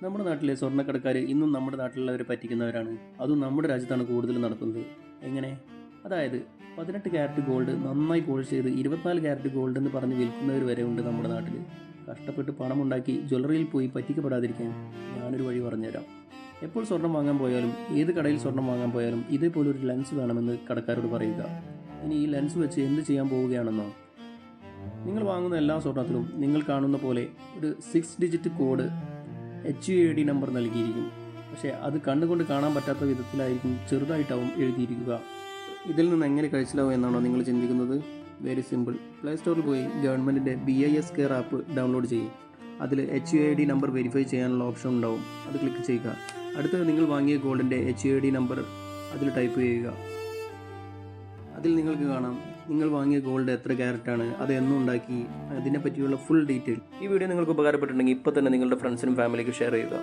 നമ്മുടെ നാട്ടിലെ സ്വർണ്ണക്കടക്കാർ ഇന്നും നമ്മുടെ നാട്ടിലുള്ളവരെ പറ്റിക്കുന്നവരാണ്. അതും നമ്മുടെ രാജ്യത്താണ് കൂടുതൽ നടക്കുന്നത്. എങ്ങനെ? അതായത് 18 ക്യാരറ്റ് ഗോൾഡ് നന്നായി പോളിഷ് ചെയ്ത് 24 ക്യാരറ്റ് ഗോൾഡ് എന്ന് പറഞ്ഞ് വിൽക്കുന്നവർ വരെ ഉണ്ട് നമ്മുടെ നാട്ടിൽ. കഷ്ടപ്പെട്ട് പണമുണ്ടാക്കി ജ്വല്ലറിയിൽ പോയി പറ്റിക്കപ്പെടാതിരിക്കാൻ ഞാനൊരു വഴി പറഞ്ഞുതരാം. എപ്പോൾ സ്വർണം വാങ്ങാൻ പോയാലും ഏത് കടയിൽ സ്വർണം വാങ്ങാൻ പോയാലും ഇതേപോലൊരു ലെൻസ് വേണമെന്ന് കടക്കാരോട് പറയുക. ഇനി ഈ ലെൻസ് വെച്ച് എന്ത് ചെയ്യാൻ പോവുകയാണെന്നോ? നിങ്ങൾ വാങ്ങുന്ന എല്ലാ സ്വർണത്തിലും നിങ്ങൾ കാണുന്ന പോലെ ഒരു 6 ഡിജിറ്റ് കോഡ് HUAD നമ്പർ നൽകിയിരിക്കും. പക്ഷേ അത് കണ്ണുകൊണ്ട് കാണാൻ പറ്റാത്ത വിധത്തിലായിരിക്കും ചെറുതായിട്ടാവും എഴുതിയിരിക്കുക. ഇതിൽ നിന്ന് എങ്ങനെ കഴിച്ചിലാവും എന്നാണോ നിങ്ങൾ ചിന്തിക്കുന്നത്? Very simple. പ്ലേ സ്റ്റോറിൽ പോയി ഗവൺമെൻറ്റിൻ്റെ BIS കെയർ ആപ്പ് ഡൗൺലോഡ് ചെയ്യും. അതിൽ HUAD നമ്പർ വെരിഫൈ ചെയ്യാനുള്ള ഓപ്ഷൻ ഉണ്ടാവും. അത് ക്ലിക്ക് ചെയ്യുക. അടുത്തത് നിങ്ങൾ വാങ്ങിയ ഗോൾഡിൻ്റെ HUAD നമ്പർ അതിൽ ടൈപ്പ് ചെയ്യുക. അതിൽ നിങ്ങൾക്ക് കാണാം നിങ്ങൾ വാങ്ങിയ ഗോൾഡ് എത്ര ക്യാരറ്റാണ്, അത് എന്നും ഉണ്ടാക്കി, അതിനെ പറ്റിയുള്ള ഫുൾ ഡീറ്റെയിൽ. ഈ വീഡിയോ നിങ്ങൾക്ക് ഉപകാരപ്പെട്ടിട്ടുണ്ടെങ്കിൽ ഇപ്പോൾ തന്നെ നിങ്ങളുടെ ഫ്രണ്ട്സിനും ഫാമിലിക്കും ഷെയർ ചെയ്യുക.